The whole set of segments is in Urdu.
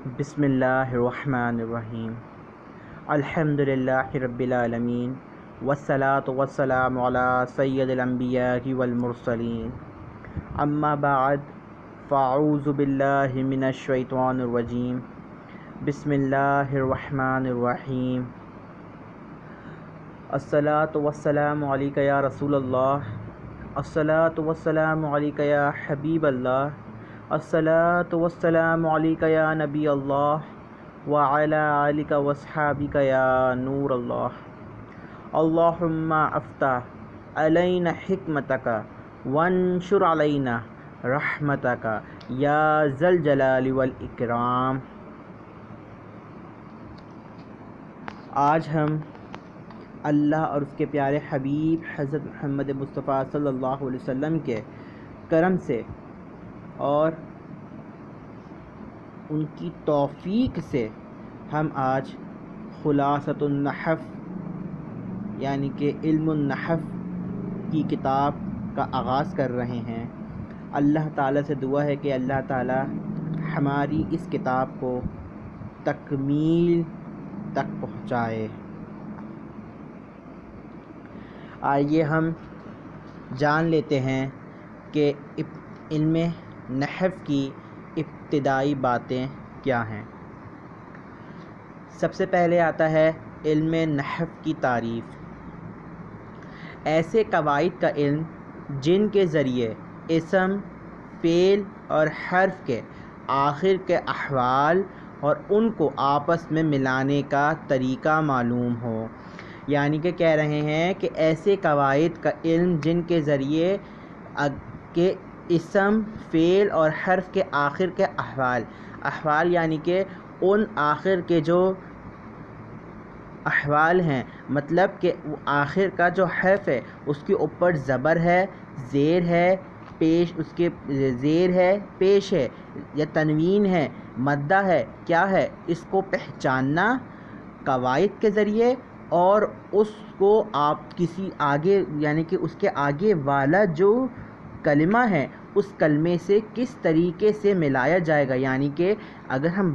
بسم اللہ الرحمن الرحیم الحمدللہ رب العالمین والصلاة والسلام علی سید الانبیاء والمرسلین اما بعد فاعوذ باللہ من الشیطان الرجیم بسم اللہ الرحمن الرحیم الصلاة والسلام علیک یا رسول اللہ الصلاة والسلام علیک یا حبیب اللہ الصلاة والسلام علیک یا نبی اللہ وعلی آلک واصحابک یا نور اللہ اللہم افتح علینا حکمتک وانشر علینا رحمتک یا ذا الجلال والاکرام۔ آج ہم اللہ اور اس کے پیارے حبیب حضرت محمد مصطفیٰ صلی اللہ علیہ وسلم کے کرم سے اور ان کی توفیق سے ہم آج خلاصۃ النحو یعنی کہ علم النحو کی کتاب کا آغاز کر رہے ہیں۔ اللہ تعالیٰ سے دعا ہے کہ اللہ تعالیٰ ہماری اس کتاب کو تکمیل تک پہنچائے۔ آئیے ہم جان لیتے ہیں کہ علم نحو کی ابتدائی باتیں کیا ہیں۔ سب سے پہلے آتا ہے علم نحو کی تعریف۔ ایسے قواعد کا علم جن کے ذریعے اسم، فعل اور حرف کے آخر کے احوال اور ان کو آپس میں ملانے کا طریقہ معلوم ہو، یعنی کہ کہہ رہے ہیں کہ ایسے قواعد کا علم جن کے ذریعے کہ اسم، فعل اور حرف کے آخر کے احوال یعنی کہ ان آخر کے جو احوال ہیں، مطلب کہ آخر کا جو حرف ہے اس کے اوپر زبر ہے، زیر ہے، پیش اس کے زیر ہے، پیش ہے یا تنوین ہے، مدہ ہے، کیا ہے، اس کو پہچاننا قواعد کے ذریعے، اور اس کو آپ کسی آگے یعنی کہ اس کے آگے والا جو کلمہ ہے اس کلمے سے کس طریقے سے ملایا جائے گا، یعنی کہ اگر ہم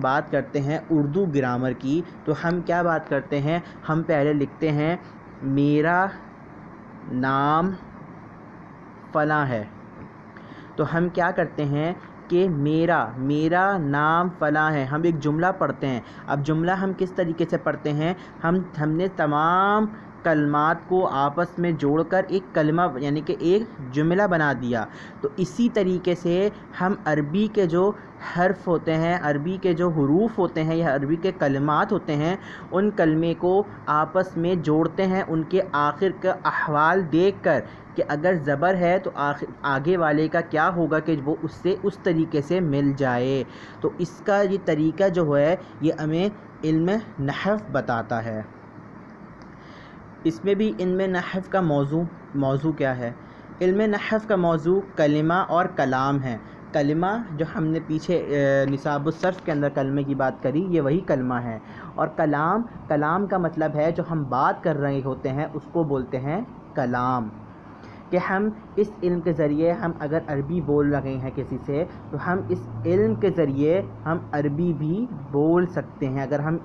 بات کرتے ہیں اردو گرامر کی تو ہم کیا بات کرتے ہیں، ہم پہلے لکھتے ہیں میرا نام فلاں ہے، تو ہم کیا کرتے ہیں کہ میرا نام فلاں ہے، ہم ایک جملہ پڑھتے ہیں۔ اب جملہ ہم کس طریقے سے پڑھتے ہیں، ہم نے تمام کلمات کو آپس میں جوڑ کر ایک کلمہ یعنی کہ ایک جملہ بنا دیا۔ تو اسی طریقے سے ہم عربی کے جو حرف ہوتے ہیں، عربی کے جو حروف ہوتے ہیں یا عربی کے کلمات ہوتے ہیں، ان کلمے کو آپس میں جوڑتے ہیں ان کے آخر کا احوال دیکھ کر کہ اگر زبر ہے تو آگے والے کا کیا ہوگا کہ وہ اس سے اس طریقے سے مل جائے۔ تو اس کا یہ طریقہ جو ہے یہ ہمیں علم نحو بتاتا ہے۔ اس میں بھی علم نحو کا موضوع کیا ہے؟ علم نحو کا موضوع کلمہ اور کلام ہے۔ کلمہ جو ہم نے پیچھے نصاب الصرف کے اندر کلمے کی بات کری، یہ وہی کلمہ ہے، اور کلام کا مطلب ہے جو ہم بات کر رہے ہوتے ہیں اس کو بولتے ہیں کلام۔ کہ ہم اس علم کے ذریعے ہم اگر عربی بول رہے ہیں کسی سے تو ہم اس علم کے ذریعے ہم عربی بھی بول سکتے ہیں۔ اگر ہم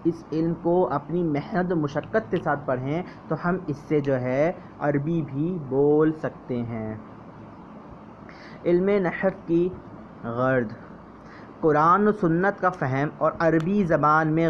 اس علم کو اپنی محنت و مشقت کے ساتھ پڑھیں تو ہم اس سے جو ہے عربی بھی بول سکتے ہیں۔ علم نحو کی غرض قرآن و سنت کا فہم اور عربی زبان میں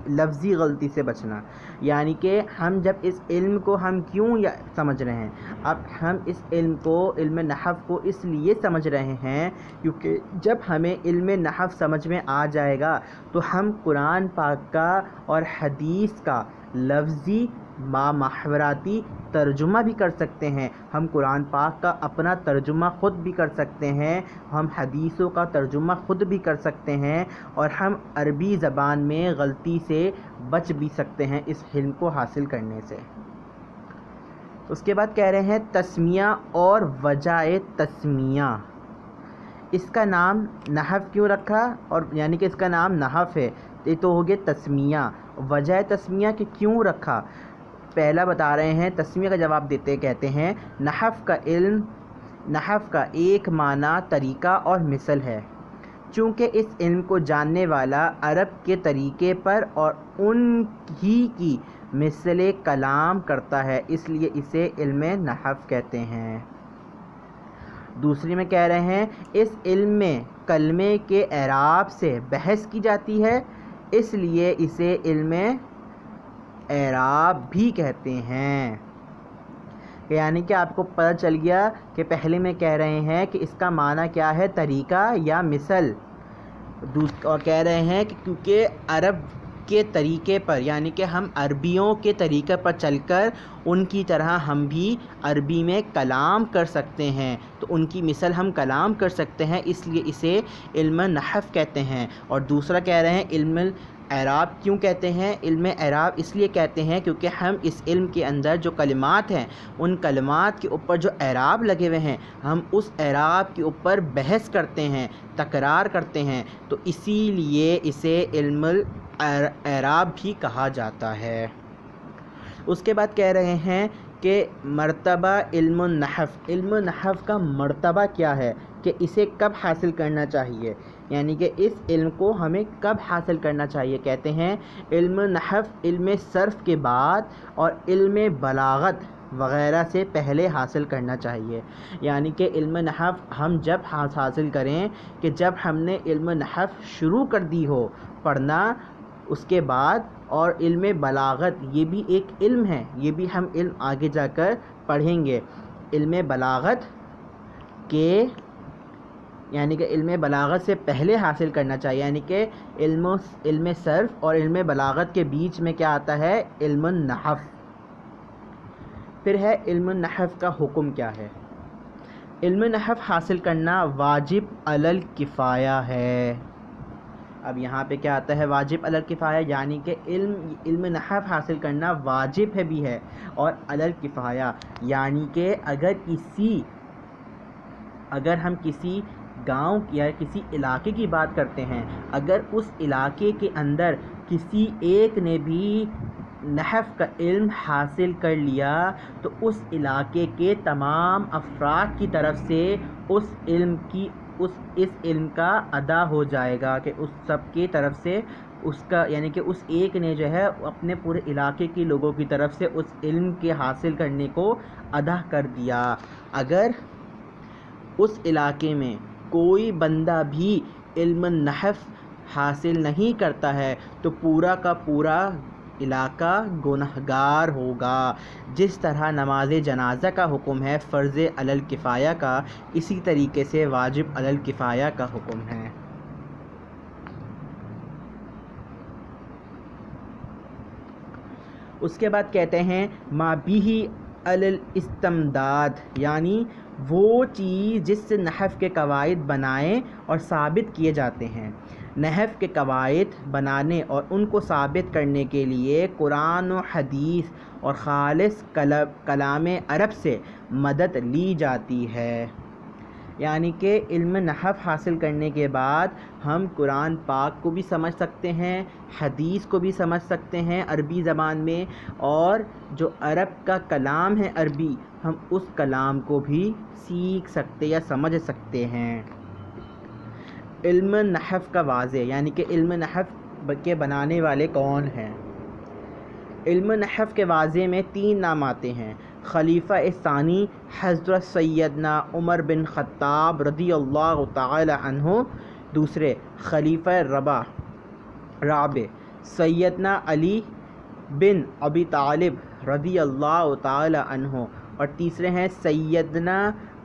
لفظی غلطی سے بچنا، یعنی کہ ہم جب اس علم کو ہم کیوں سمجھ رہے ہیں، اب ہم اس علم نحو کو اس لیے سمجھ رہے ہیں کیونکہ جب ہمیں علم نحو سمجھ میں آ جائے گا تو ہم قرآن پاک کا اور حدیث کا لفظی محاوراتی ترجمہ بھی کر سکتے ہیں۔ ہم قرآن پاک کا اپنا ترجمہ خود بھی کر سکتے ہیں، ہم حدیثوں کا ترجمہ خود بھی کر سکتے ہیں، اور ہم عربی زبان میں غلطی سے بچ بھی سکتے ہیں اس علم کو حاصل کرنے سے۔ اس کے بعد کہہ رہے ہیں تسمیہ اور وجہ تسمیہ۔ اس کا نام نحو کیوں رکھا، اور یعنی کہ اس کا نام نحو ہے، یہ تو ہو گیا تسمیہ۔ وجہ تسمیہ کہ کیوں رکھا، پہلا بتا رہے ہیں، تسمیہ کا جواب دیتے کہتے ہیں نحو کا علم نحو کا ایک معنی طریقہ اور مثل ہے۔ چونکہ اس علم کو جاننے والا عرب کے طریقے پر اور ان ہی کی مثل کلام کرتا ہے، اس لیے اسے علم نحو کہتے ہیں۔ دوسری میں کہہ رہے ہیں اس علم میں کلمے کے اعراب سے بحث کی جاتی ہے، اس لیے اسے علم اعراب بھی کہتے ہیں۔ یعنی کہ آپ کو پتہ چل گیا کہ پہلے میں کہہ رہے ہیں کہ اس کا معنی کیا ہے، طریقہ یا مثل، اور کہہ رہے ہیں کہ کیونکہ عرب کے طریقے پر، یعنی کہ ہم عربیوں کے طریقے پر چل کر ان کی طرح ہم بھی عربی میں کلام کر سکتے ہیں، تو ان کی مثل ہم کلام کر سکتے ہیں، اس لیے اسے علم نحو کہتے ہیں۔ اور دوسرا کہہ رہے ہیں علم اعراب کیوں کہتے ہیں؟ علم اعراب اس لیے کہتے ہیں کیونکہ ہم اس علم کے اندر جو کلمات ہیں ان کلمات کے اوپر جو اعراب لگے ہوئے ہیں ہم اس اعراب کے اوپر بحث کرتے ہیں، تکرار کرتے ہیں، تو اسی لیے اسے علم اعراب بھی کہا جاتا ہے۔ اس کے بعد کہہ رہے ہیں کہ مرتبہ علم النحو، علم نحو کا مرتبہ کیا ہے، کہ اسے کب حاصل کرنا چاہیے، یعنی کہ اس علم کو ہمیں کب حاصل کرنا چاہیے۔ کہتے ہیں علم نحو علم صرف کے بعد اور علم بلاغت وغیرہ سے پہلے حاصل کرنا چاہیے۔ یعنی کہ علم نحو ہم جب حاصل کریں کہ جب ہم نے علم نحو شروع کر دی ہو پڑھنا، اس کے بعد، اور علم بلاغت یہ بھی ایک علم ہے، یہ بھی ہم علم آگے جا کر پڑھیں گے۔ علم بلاغت کے یعنی کہ علم بلاغت سے پہلے حاصل کرنا چاہیے، یعنی کہ علم صرف اور علم بلاغت کے بیچ میں کیا آتا ہے، علم النحو۔ پھر ہے علم النحو کا حکم کیا ہے۔ علم نحو حاصل کرنا واجب علی الکفایہ ہے۔ اب یہاں پہ کیا آتا ہے، واجب علی الکفایہ، یعنی کہ علم نحو حاصل کرنا واجب ہے بھی ہے اور علی الکفایہ، یعنی کہ اگر ہم کسی گاؤں یا کسی علاقے کی بات کرتے ہیں، اگر اس علاقے کے اندر کسی ایک نے بھی نحو کا علم حاصل کر لیا تو اس علاقے کے تمام افراد کی طرف سے اس علم کا ادا ہو جائے گا، کہ اس سب کی طرف سے اس کا، یعنی کہ اس ایک نے جو ہے اپنے پورے علاقے کے لوگوں کی طرف سے اس علم کے حاصل کرنے کو ادا کر دیا۔ اگر اس علاقے میں کوئی بندہ بھی علم نحو حاصل نہیں کرتا ہے تو پورا کا پورا علاقہ گنہگار ہوگا۔ جس طرح نماز جنازہ کا حکم ہے فرض علی الکفایہ کا، اسی طریقے سے واجب علی الکفایہ کا حکم ہے۔ اس کے بعد کہتے ہیں ما بیہ علی الاستمداد، یعنی وہ چیز جس سے نحو کے قواعد بنائے اور ثابت کیے جاتے ہیں۔ نحو کے قواعد بنانے اور ان کو ثابت کرنے کے لیے قرآن و حدیث اور خالص کلام عرب سے مدد لی جاتی ہے۔ یعنی کہ علم نحو حاصل کرنے کے بعد ہم قرآن پاک کو بھی سمجھ سکتے ہیں، حدیث کو بھی سمجھ سکتے ہیں عربی زبان میں، اور جو عرب کا کلام ہے عربی، ہم اس کلام کو بھی سیکھ سکتے یا سمجھ سکتے ہیں۔ علم نحو کا واضح، یعنی کہ علم نحو کے بنانے والے کون ہیں۔ علم نحو کے واضح میں 3 نام آتے ہیں۔ خلیفہ ثانی حضرت سیدنا عمر بن خطاب رضی اللہ تعالی عنہ، دوسرے خلیفہ رابع سیدنا علی بن ابی طالب رضی اللہ تعالی عنہ، اور تیسرے ہیں سیدنا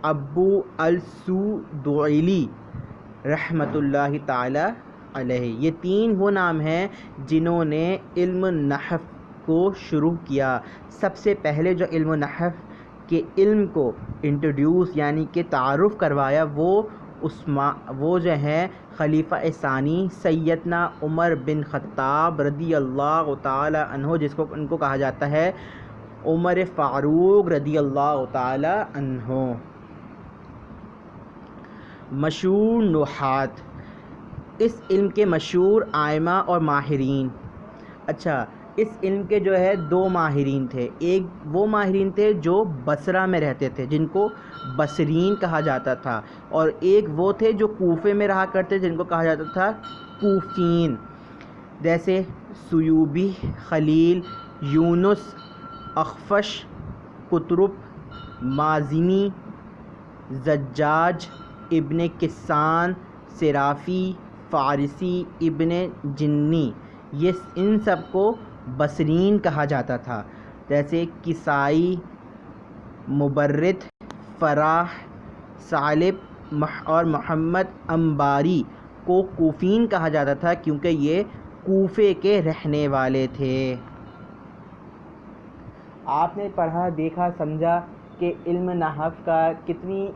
ابو السودعلی رحمۃ اللہ تعالی علیہ۔ یہ 3 وہ نام ہیں جنہوں نے علم نحو کو شروع کیا۔ سب سے پہلے جو علم نحو کے علم کو انٹروڈیوس یعنی کہ تعارف کروایا وہ جو ہے خلیفہ ثانی سیدنا عمر بن خطاب رضی اللہ تعالی عنہ، ان کو کہا جاتا ہے عمر فاروق رضی اللہ تعالی عنہ۔ مشہور نحات، اس علم کے مشہور ائمہ اور ماہرین۔ اچھا، اس علم کے جو ہے دو ماہرین تھے. ایک وہ ماہرین تھے جو بصرہ میں رہتے تھے جن کو بصرین کہا جاتا تھا، اور ایک وہ تھے جو کوفے میں رہا کرتے جن کو کہا جاتا تھا کوفین، جیسے سیوبی، خلیل، یونس، اخفش، قطرب، مازنی، زجاج، ابن کسان، صرافی، فارسی، ابن جنی، یہ ان سب کو بصرین کہا جاتا تھا. جیسے کسائی، مبرد، فراح، ثعلب اور محمد انباری کو کوفین کہا جاتا تھا کیونکہ یہ کوفے کے رہنے والے تھے. آپ نے پڑھا، دیکھا، سمجھا کہ علم نحو کا کتنی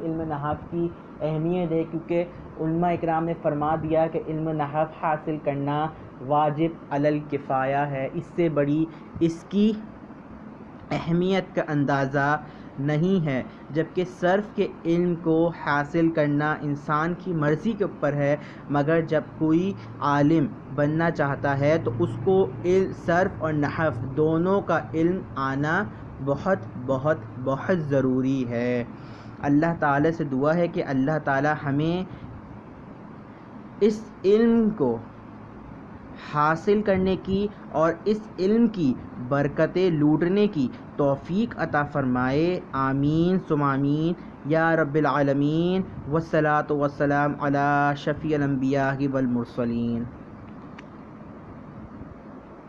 علم نحو کی اہمیت ہے، کیونکہ علماء اکرام نے فرما دیا کہ علم نحو حاصل کرنا واجب علی الکفایہ ہے. اس سے بڑی اس کی اہمیت کا اندازہ نہیں ہے. جبکہ صرف کے علم کو حاصل کرنا انسان کی مرضی کے اوپر ہے، مگر جب کوئی عالم بننا چاہتا ہے تو اس کو صرف اور نحو دونوں کا علم آنا بہت بہت بہت ضروری ہے. اللہ تعالیٰ سے دعا ہے کہ اللہ تعالیٰ ہمیں اس علم کو حاصل کرنے کی اور اس علم کی برکتیں لوٹنے کی توفیق عطا فرمائے. آمین ثم آمین یا رب العالمین. والصلاۃ والسلام علی شفیع الانبیاء والمرسلین.